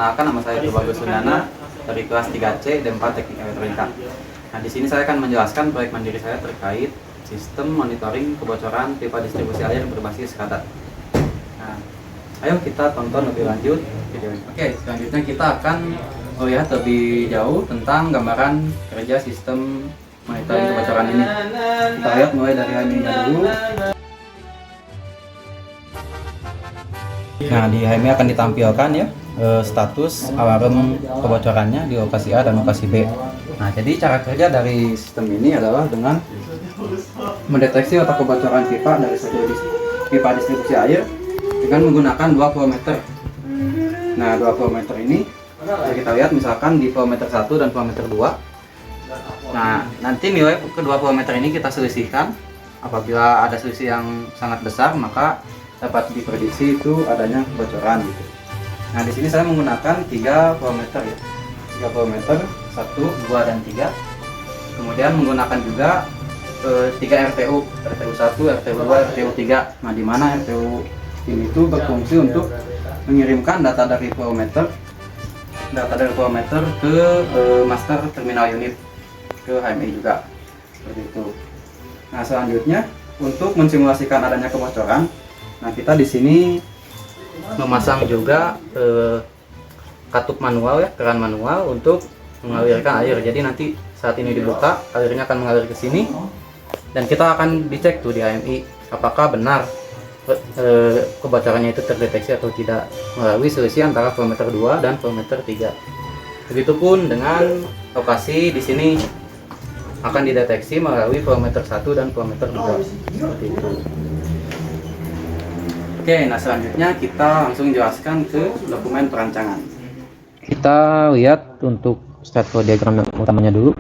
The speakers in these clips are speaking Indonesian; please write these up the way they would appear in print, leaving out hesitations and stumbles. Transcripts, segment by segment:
Perkenalkan, nama saya Bagus Sundana dari kelas 3C D4 Teknik Elektronika. Nah, di sini saya akan menjelaskan proyek mandiri saya terkait sistem monitoring kebocoran pipa distribusi air berbasis SCADA. Nah, ayo kita tonton lebih lanjut video ini. Oke, selanjutnya kita akan melihat lebih jauh tentang gambaran kerja sistem monitoring kebocoran ini. Kita lihat mulai dari HMI-nya dulu. Nah, di HMI akan ditampilkan ya status alarm kebocorannya di lokasi A dan lokasi B. Nah, jadi cara kerja dari sistem ini adalah dengan mendeteksi otak kebocoran pipa dari satu pipa distribusi air dengan menggunakan 2 flow meter. Nah, 2 flow meter ini kita lihat misalkan di flow meter 1 dan flow meter 2. Nah, nanti nilai kedua flow meter ini kita selisihkan. Apabila ada selisih yang sangat besar, maka dapat diprediksi itu adanya kebocoran gitu. Nah, di sini saya menggunakan 3 flow meter ya. 3 flow meter, 1, 2, dan 3. Kemudian menggunakan juga 3 RTU, RTU 1, RTU 2, RTU 3. Nah, di mana RTU ini tuh berfungsi untuk mengirimkan data dari flow meter ke master terminal unit, ke HMI juga. Seperti itu. Nah, selanjutnya untuk mensimulasikan adanya kebocoran, nah kita di sini memasang juga katup manual ya, keran manual untuk mengalirkan air. Jadi nanti saat ini dibuka, airnya akan mengalir ke sini dan kita akan dicek tuh di HMI apakah benar kebocorannya itu terdeteksi atau tidak melalui selisih antara flow meter 2 dan flow meter 3. Begitupun dengan lokasi di sini akan dideteksi melalui flow meter 1 dan flow meter 2. Seperti itu. Oke, nah selanjutnya kita langsung jelaskan ke dokumen perancangan. Kita lihat untuk state flow diagram utamanya dulu,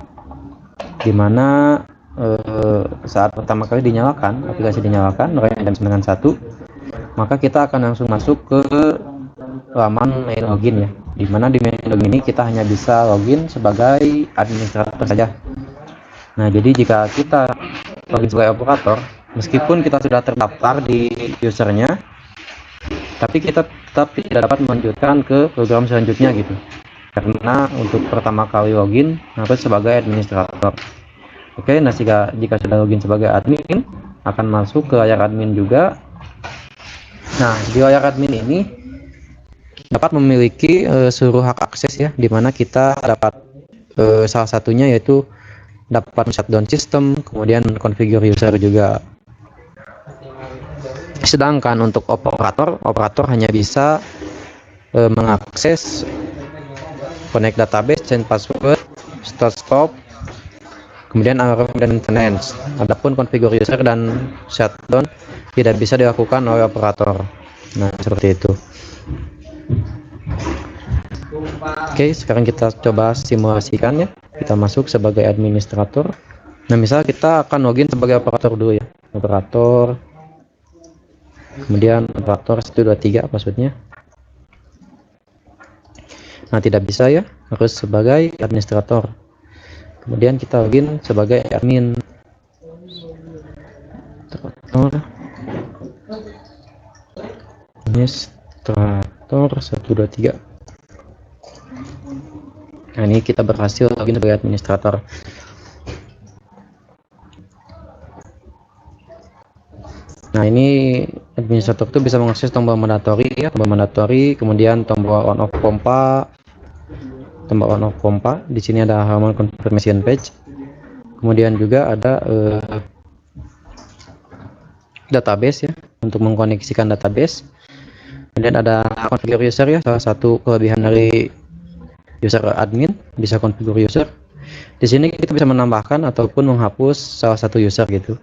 dimana saat pertama kali dinyalakan, aplikasi dinyalakan, jam 9.1, maka kita akan langsung masuk ke laman main login ya, dimana di main login ini kita hanya bisa login sebagai administrator saja. Nah, jadi jika kita login sebagai operator, meskipun kita sudah terdaftar di usernya, tapi kita tetap tidak dapat melanjutkan ke program selanjutnya gitu, karena untuk pertama kali login harus sebagai administrator. Oke, nah jika sudah login sebagai admin, akan masuk ke layar admin juga. Nah, di layar admin ini dapat memiliki seluruh hak akses ya, dimana kita dapat salah satunya yaitu dapat shutdown sistem, kemudian konfigur user juga. Sedangkan untuk operator hanya bisa mengakses connect database, change password, start stop, kemudian alarm dan maintenance. Adapun konfigur user dan shutdown tidak bisa dilakukan oleh operator. Nah, seperti itu. Oke, sekarang kita coba simulasikan ya. Kita masuk sebagai administrator. Nah, misal kita akan login sebagai operator dulu ya. Operator, kemudian operator 1, 2, 3 passwordnya. Nah, tidak bisa ya, harus sebagai administrator. Kemudian kita login sebagai admin. Administrator 1, 2, 3. Nah, ini kita berhasil login sebagai administrator. Nah, ini administrator itu bisa mengakses tombol mandatory ya, kemudian tombol on off pompa. Di sini ada halaman confirmation page. Kemudian juga ada database ya, untuk mengkoneksikan database. Kemudian ada configure user ya, salah satu kelebihan dari user admin, bisa configure user. Di sini kita bisa menambahkan ataupun menghapus salah satu user gitu.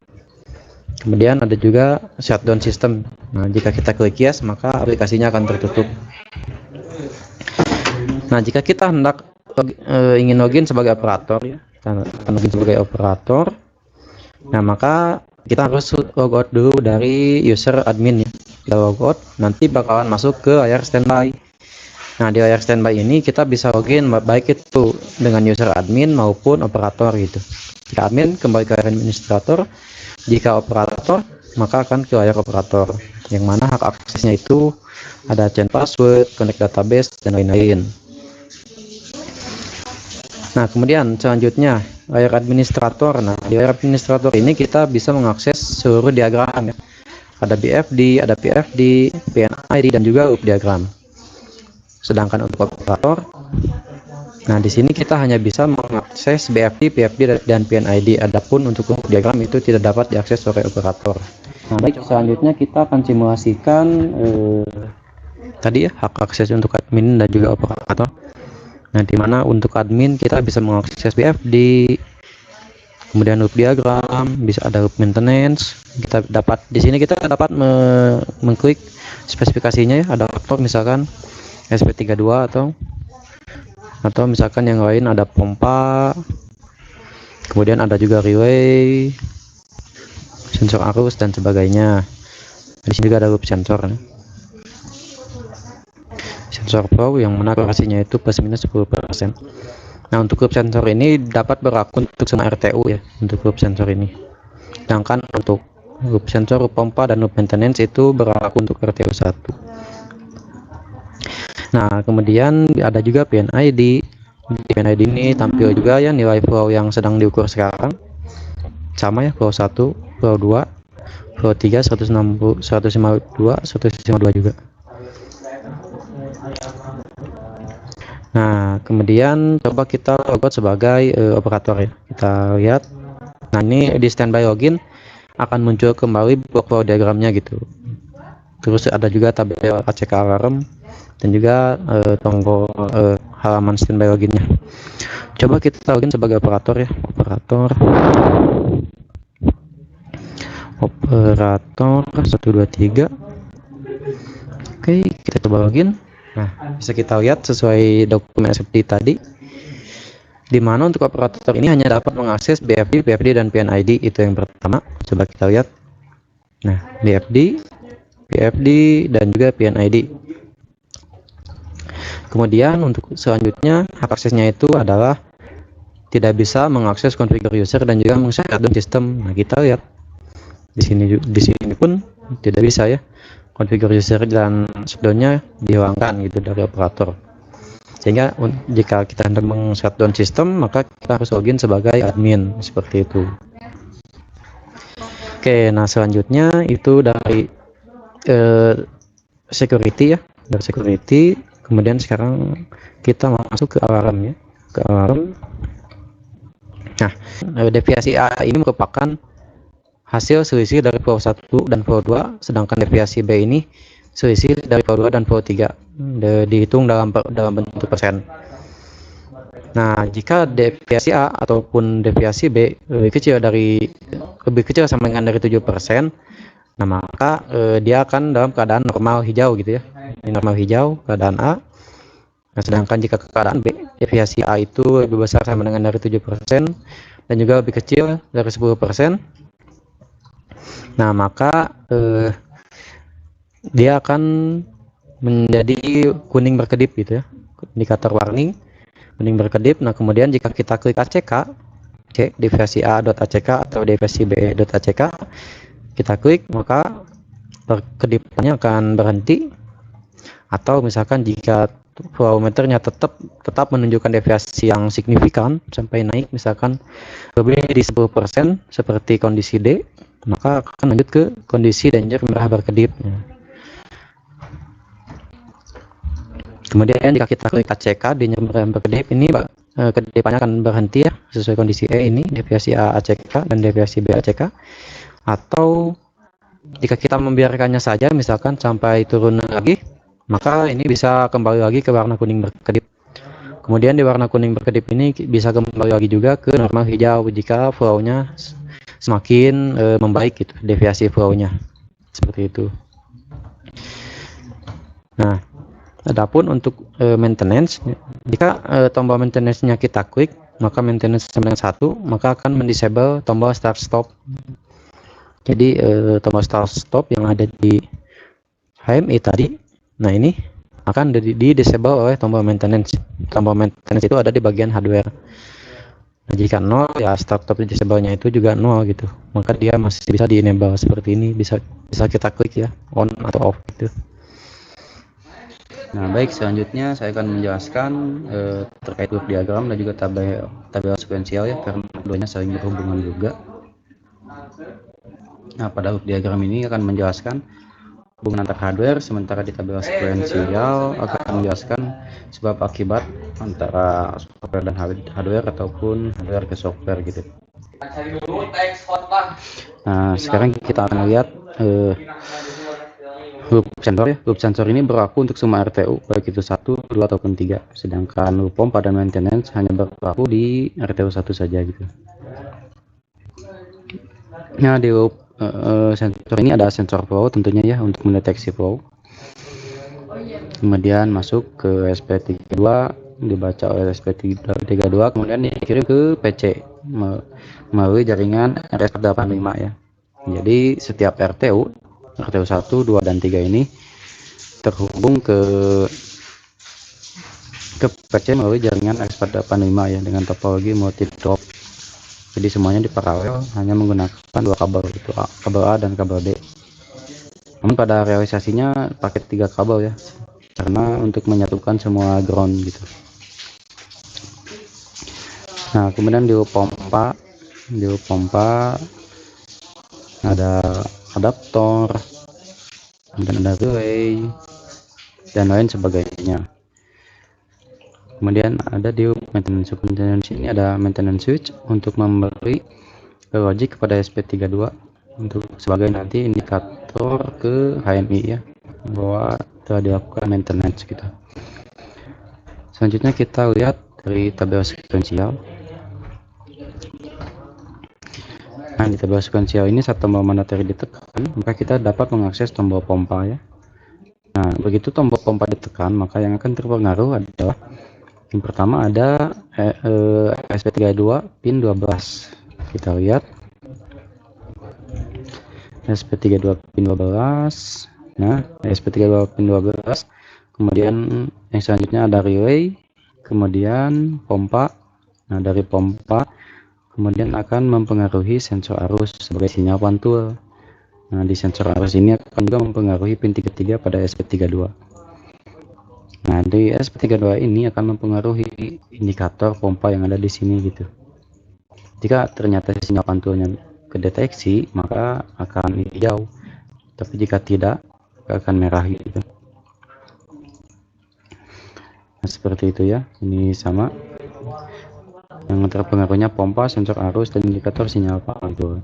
Kemudian ada juga shutdown system. Nah, jika kita klik yes, maka aplikasinya akan tertutup. Nah, jika kita hendak ingin login sebagai operator ya, kita akan login sebagai operator. Nah, maka kita harus logout dulu dari user admin ya. Kita logout, nanti bakalan masuk ke layar standby. Nah, di layar standby ini kita bisa login baik itu dengan user admin maupun operator gitu. Jika admin kembali ke layar administrator, jika operator maka akan ke layar operator. yang mana hak aksesnya itu ada change password, connect database, dan lain-lain. Nah, kemudian selanjutnya layer administrator. Nah, di layer administrator ini kita bisa mengakses seluruh diagram ya. Ada BFD, ada PFD, PNID, dan juga UP diagram. Sedangkan untuk operator, nah di sini kita hanya bisa mengakses BFD, PFD, dan PNID. Adapun untuk UP diagram itu tidak dapat diakses oleh operator. Nah, baik, selanjutnya kita akan simulasikan tadi ya hak akses untuk admin dan juga operator. Nah, dimana untuk admin kita bisa mengakses BFD, kemudian loop diagram, bisa ada loop maintenance. Kita dapat di sini kita dapat mengklik spesifikasinya ya, ada faktor misalkan SP32 atau misalkan yang lain ada pompa, kemudian ada juga relay, sensor arus dan sebagainya. Di sini juga ada loop sensor ya. Sensor flow yang mana akurasinya itu plus minus 10%. Nah, untuk loop sensor ini dapat berlaku untuk semua RTU ya, untuk loop sensor ini. Sedangkan untuk loop sensor, loop pompa, dan loop maintenance itu berlaku untuk RTU 1. Nah, kemudian ada juga PNID. Di PNID ini tampil juga ya nilai flow yang sedang diukur sekarang. Sama ya, flow 1, flow 2, flow 3, 160, 152, 152 juga. Nah, kemudian coba kita logout sebagai operator ya. Kita lihat. Nah, ini di standby login akan muncul kembali workflow diagramnya gitu. Terus ada juga tabel ACK alarm dan juga tombol halaman standby loginnya. Coba kita login sebagai operator ya. Operator 123. Oke, kita coba login. Nah, bisa kita lihat sesuai dokumen SFD tadi, di mana untuk operator ini hanya dapat mengakses BFD, PFD, dan PNID. Itu yang pertama. Coba kita lihat. Nah, BFD, PFD, dan juga PNID. Kemudian untuk selanjutnya hak aksesnya itu adalah tidak bisa mengakses configure user dan juga meng-shutdown sistem. Nah, kita lihat di sini pun tidak bisa ya. Configure user dan shutdown-nya dihilangkan gitu dari operator. Sehingga jika kita hendak meng-shutdown sistem, maka kita harus login sebagai admin seperti itu. Oke, nah selanjutnya itu dari security ya, dari security. Kemudian sekarang kita masuk ke alarm ya, ke alarm. Nah, deviasi A ini merupakan hasil selisih dari flow 1 dan flow 2, sedangkan deviasi B ini selisih dari flow 2 dan flow 3, dihitung dalam bentuk persen. Nah, jika deviasi A ataupun deviasi B lebih kecil sama dengan dari 7%, nah maka dia akan dalam keadaan normal hijau gitu ya. Ini normal hijau keadaan A. Nah, sedangkan jika keadaan B, deviasi A itu lebih besar sama dengan dari 7% dan juga lebih kecil dari 10%. Nah, maka dia akan menjadi kuning berkedip gitu ya, indikator warning kuning berkedip. Nah, kemudian jika kita klik ACK, deviasi A.ACK atau deviasi B.ACK, kita klik, maka berkedipannya akan berhenti. Atau misalkan jika flow meternya tetap menunjukkan deviasi yang signifikan sampai naik misalkan lebih di 10% seperti kondisi D, maka akan lanjut ke kondisi danger merah berkedip. Kemudian jika kita klik ACK danger merah berkedip, ini kedipannya akan berhenti ya sesuai kondisi E ini, deviasi A ACK dan deviasi B ACK. Atau jika kita membiarkannya saja misalkan sampai turun lagi, maka ini bisa kembali lagi ke warna kuning berkedip. Kemudian di warna kuning berkedip ini bisa kembali lagi juga ke normal hijau jika flow-nya semakin membaik gitu, deviasi flow-nya seperti itu. Nah, adapun untuk maintenance, jika tombol maintenance-nya kita klik, maka maintenance 1, maka akan mendisable tombol start stop. Jadi tombol start stop yang ada di HMI tadi, nah ini akan di disable oleh tombol maintenance. Tombol maintenance itu ada di bagian hardware. Nah, jika 0 ya start stop disable-nya itu juga 0 gitu, maka dia masih bisa di enable seperti ini, bisa kita klik ya on atau off gitu. Nah baik, selanjutnya saya akan menjelaskan terkait loop diagram dan juga tabel sekuensial ya, karena keduanya saling berhubungan juga. Nah pada loop diagram ini akan menjelaskan hubungan antar hardware, sementara di tabel sekuensial akan menjelaskan sebab akibat antara software dan hardware ataupun hardware ke software gitu. Nah sekarang kita akan lihat loop sensor ya. Loop sensor ini berlaku untuk semua RTU, baik itu 1, 2 ataupun 3. Sedangkan loop pompa dan maintenance hanya berlaku di RTU 1 saja gitu. Nah di loop sensor ini ada sensor flow tentunya ya, untuk mendeteksi flow. Kemudian masuk ke SP32, dibaca oleh SP32, kemudian dikirim ke PC melalui jaringan RS485 ya. Jadi setiap RTU 1, 2 dan 3 ini terhubung ke PC melalui jaringan RS485 ya, dengan topologi multi drop. Jadi semuanya di paralel hanya menggunakan 2 kabel, itu kabel A dan kabel D. Namun pada realisasinya pakai 3 kabel ya, karena untuk menyatukan semua ground gitu. Nah kemudian di pompa ada adaptor, kemudian ada relay dan lain sebagainya. Kemudian ada di maintenance ini ada maintenance switch untuk memberi logic kepada SP32 untuk sebagai nanti indikator ke HMI ya, bahwa telah dilakukan maintenance gitu. Selanjutnya kita lihat dari tabel sekuensial. Nah di tabel sekuensial ini saat tombol mandatory ditekan, maka kita dapat mengakses tombol pompa ya. Nah begitu tombol pompa ditekan, maka yang akan terpengaruh adalah yang pertama ada SP32 pin 12. Kita lihat SP32 pin 12. Nah SP32 pin 12, kemudian yang selanjutnya ada relay, kemudian pompa. Nah dari pompa kemudian akan mempengaruhi sensor arus sebagai sinyal pantul. Nah di sensor arus ini akan juga mempengaruhi pin 33 pada SP32. Nah di SP32 ini akan mempengaruhi indikator pompa yang ada di sini gitu. Jika ternyata sinyal pantulnya kedeteksi, maka akan hijau, tapi jika tidak akan merah gitu. Nah seperti itu ya, ini sama, yang terpengaruhnya pompa, sensor arus, dan indikator sinyal pantul.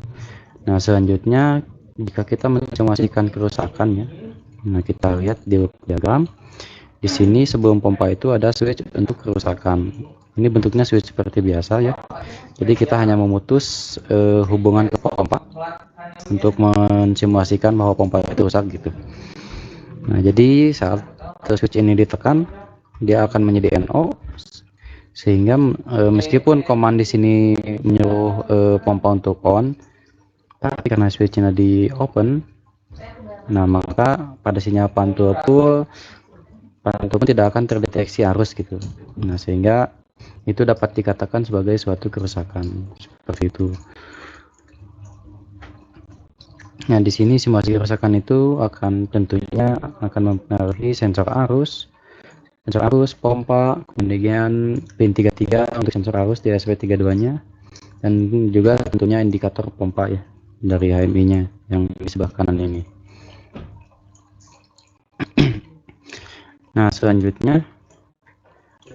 Nah selanjutnya jika kita mensimulasikan kerusakan ya, nah kita lihat di diagram di sini. Sebelum pompa itu ada switch untuk kerusakan. Ini bentuknya switch seperti biasa ya, jadi kita hanya memutus hubungan ke pompa untuk mensimulasikan bahwa pompa itu rusak gitu. Nah jadi saat switch ini ditekan, dia akan menjadi NO, sehingga meskipun command di sini menyuruh pompa untuk on, tapi karena switchnya di open, nah maka pada sinyal pantul pun tidak akan terdeteksi arus gitu. Nah sehingga itu dapat dikatakan sebagai suatu kerusakan seperti itu. Nah di sini simulasi kerusakan itu akan tentunya akan mempengaruhi sensor arus, pompa, kemudian pin 33 untuk sensor arus di SP32 nya, dan juga tentunya indikator pompa ya dari HMI nya yang di sebelah kanan ini. Nah selanjutnya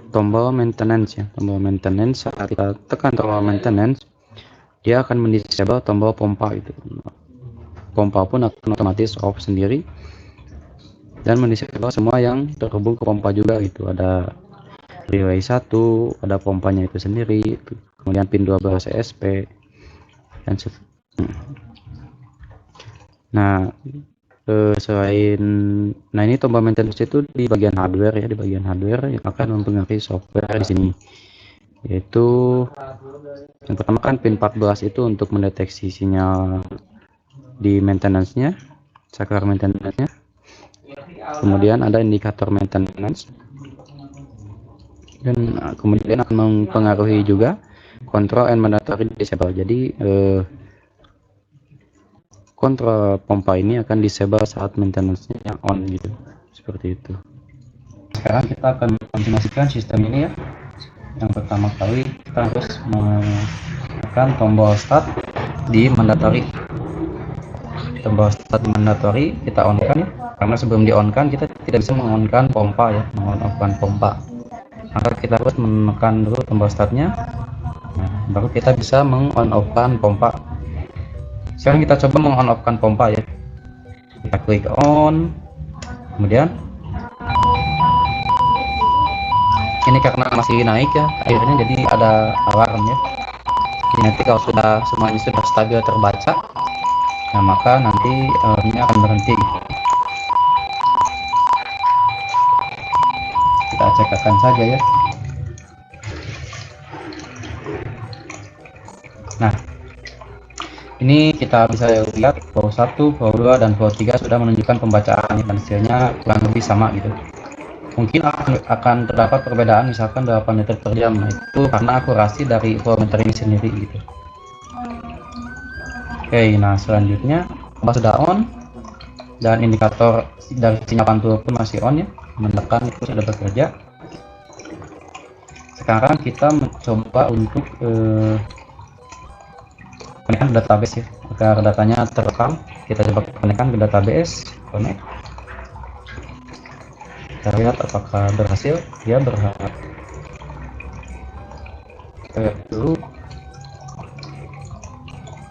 tombol maintenance ya. Tombol maintenance, saat kita tekan tombol maintenance, dia akan mendisable tombol pompa itu. Pompa pun akan otomatis off sendiri dan mendisable semua yang terhubung ke pompa juga gitu. Ada relay 1, ada pompanya itu sendiri, kemudian pin 12 SP dan nah selain, nah ini tombol maintenance itu di bagian hardware ya, di bagian hardware yang akan mempengaruhi software di sini, yaitu yang pertama kan pin 14 itu untuk mendeteksi sinyal di maintenance-nya, saklar maintenance-nya. Kemudian ada indikator maintenance, dan kemudian akan mempengaruhi juga control and mandatory disable. Jadi kontrol pompa ini akan disable saat maintenance-nya on gitu, seperti itu. Sekarang kita akan mensimulasikan sistem ini ya. Yang pertama kali kita harus menekan tombol start di mandatory. Tombol start di mandatory kita on kan ya, karena sebelum di on kan kita tidak bisa mengonkan pompa ya, mengonkan pompa. Maka kita harus menekan dulu tombol startnya, nah, baru kita bisa mengon off-kan pompa. Sekarang kita coba mengon off-kan pompa ya. Kita klik on, kemudian ini karena masih naik ya akhirnya, jadi ada alarm ya. Jadi nanti kalau sudah semuanya sudah stabil terbaca, nah maka nanti alarmnya akan berhenti. Kita cekkan saja ya. Nah, ini kita bisa lihat flow 1, flow 2, dan flow 3 sudah menunjukkan pembacaan dan hasilnya kurang lebih sama gitu. Mungkin akan terdapat perbedaan misalkan 8 meter per jam, nah itu karena akurasi dari flow meter ini sendiri gitu. Oke, nah selanjutnya pompa sudah on dan indikator dari sinyal pantul pun masih on ya, menekan itu sudah bekerja. Sekarang kita mencoba untuk konekkan database ya, agar datanya terekam. Kita coba konekkan ke database, connect. Kita lihat apakah berhasil. Ya, berhasil. Kita lihat dulu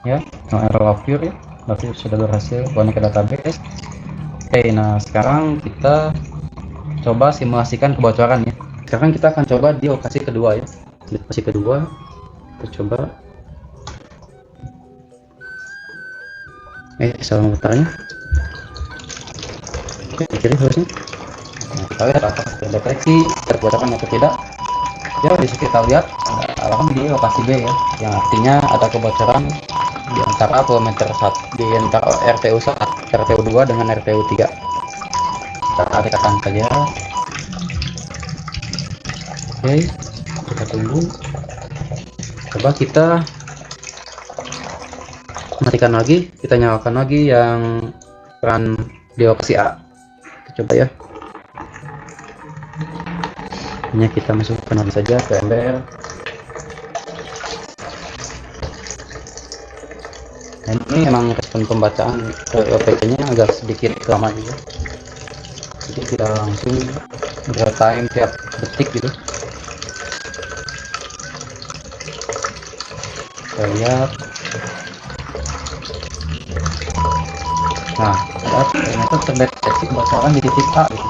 ya, no error occur ya, berarti sudah berhasil connect ke database. Oke, nah sekarang kita coba simulasikan kebocoran ya. Sekarang kita akan coba di lokasi kedua ya, di lokasi kedua kita coba. Salah mutarnya. Oke, kiri harusnya. Nah, kita lihat apakah terdeteksi kebocoran atau tidak. Ya, di sini kita lihat alarm di lokasi B ya, yang artinya ada kebocoran di antara kilometer 1 di antara RTU 1, RTU 2 dengan RTU 3. Kita tekan saja. Oke, kita tunggu. Coba kita matikan lagi, kita nyalakan lagi yang peran di lokasi A. Kita coba ya. Hanya kita masukkan lagi saja ke ember. Nah, ini memang respon pembacaan OPC nya agak sedikit lama juga, jadi tidak langsung real time tiap detik gitu. Kita lihat. Nah, ternyata terdeteksi kebocoran di titik A gitu,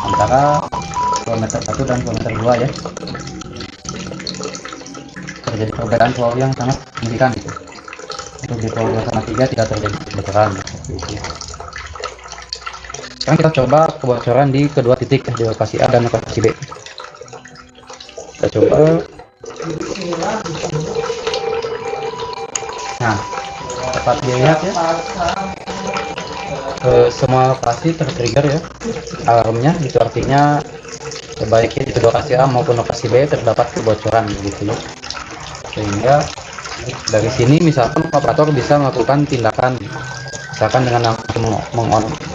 antara kilometer 1 dan kilometer 2 ya. Terjadi perbedaan flow yang sangat signifikan gitu. Untuk di flow 2 sama 3 tidak terjadi kebocoran gitu. Sekarang kita coba kebocoran di kedua titik di lokasi A dan lokasi B. Kita coba. Nah, dapat dilihat ya, semua lokasi tertrigger ya alarmnya, itu artinya baik di lokasi A maupun lokasi B terdapat kebocoran gitu ya. Sehingga dari sini misalkan operator bisa melakukan tindakan, misalkan dengan langsung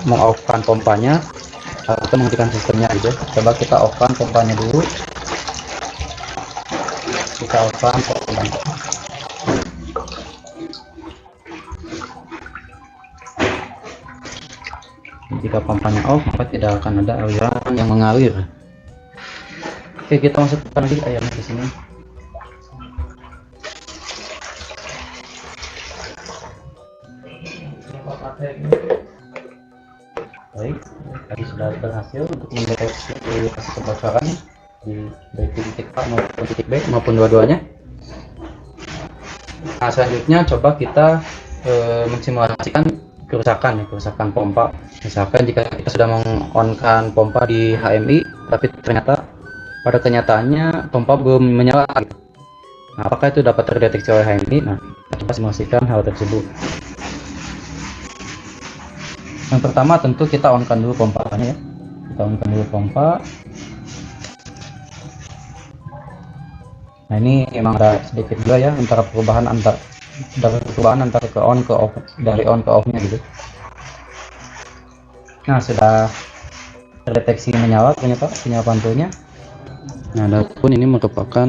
meng-off-kan pompanya atau menghentikan sistemnya gitu. Coba kita off-kan pompanya dulu. Kita off-kan pompanya. Jika pompanya off, maka tidak akan ada aliran yang mengalir. Oke, kita masukkan lagi airnya ke sini. Baik, tadi sudah berhasil untuk mendeteksi lokasi kebocoran di baik di titik A maupun titik B maupun dua-duanya. Nah, selanjutnya coba kita mensimulasikan kerusakan pompa. Misalkan jika kita sudah meng-on-kan pompa di HMI, tapi ternyata pada kenyataannya pompa belum menyala gitu. Nah, apakah itu dapat terdeteksi oleh HMI? Nah, kita coba simulasikan hal tersebut. Yang pertama tentu kita on-kan dulu pompanya ya. Kita on-kan dulu pompa. Nah ini emang ada sedikit juga ya antara perubahan antara ke on ke off, dari on ke off-nya gitu. Nah sudah terdeteksi menyala ternyata sinyal pantulnya. Nah adapun ini merupakan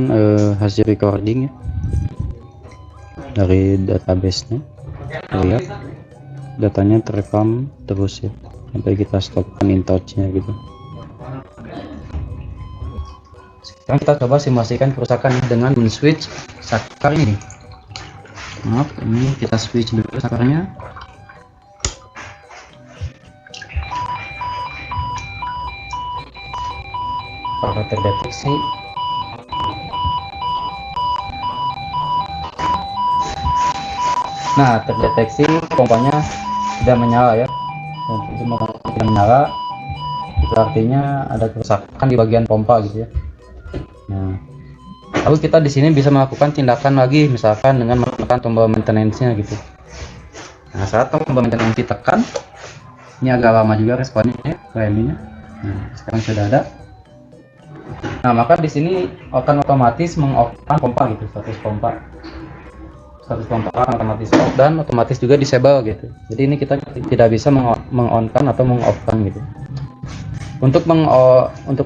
hasil recording ya dari database-nya. Lihat datanya terekam terus ya sampai kita stopkan in touch-nya gitu. Sekarang kita coba simulasikan kerusakan dengan men-switch saklar ini. Maaf, ini kita switch dulu sakarnya. Apakah terdeteksi? Nah, terdeteksi pompanya sudah menyala ya. Cuma sudah menyala, itu artinya ada kerusakan di bagian pompa gitu ya. Nah, lalu kita di sini bisa melakukan tindakan lagi, misalkan dengan menekan tombol maintenance-nya gitu. Nah, saat tombol maintenance ditekan, ini agak lama juga responnya ya, ini. Nah, sekarang sudah ada. Nah, maka di sini akan otomatis meng-off-kan pompa gitu, status pompa akan otomatis off dan otomatis juga disable gitu. Jadi ini kita tidak bisa meng-on-kan atau meng-off-kan gitu. Untuk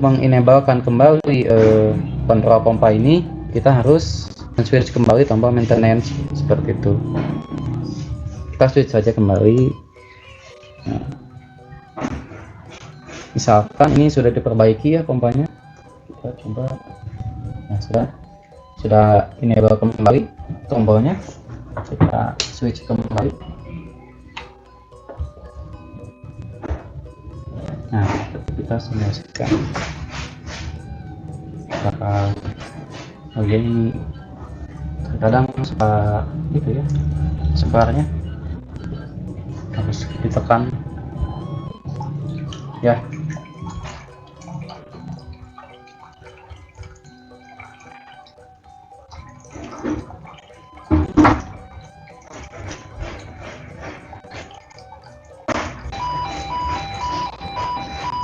mengenablekan kembali kontrol pompa ini, kita harus switch kembali tombol maintenance seperti itu. Kita switch saja kembali. Nah, misalkan ini sudah diperbaiki ya pompanya, kita coba. Nah, sudah enable kembali tombolnya, kita switch kembali. Nah, kita simulasikan apakah ini terkadang suka gitu ya, sebarnya harus ditekan ya.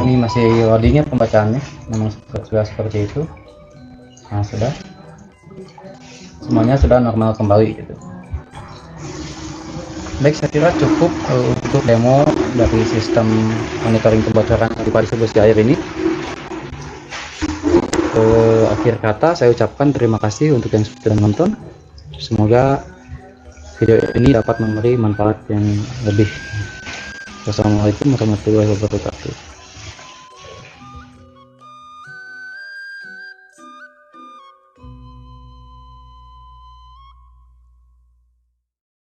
Ini masih loadingnya pembacaannya, memang sudah seperti itu. Nah, sudah semuanya sudah normal kembali gitu. Baik, saya kira cukup untuk demo dari sistem monitoring kebocoran pipa distribusi air ini. Akhir kata saya ucapkan terima kasih untuk yang sudah menonton. Semoga video ini dapat memberi manfaat yang lebih. Wassalamualaikum warahmatullahi wabarakatuh.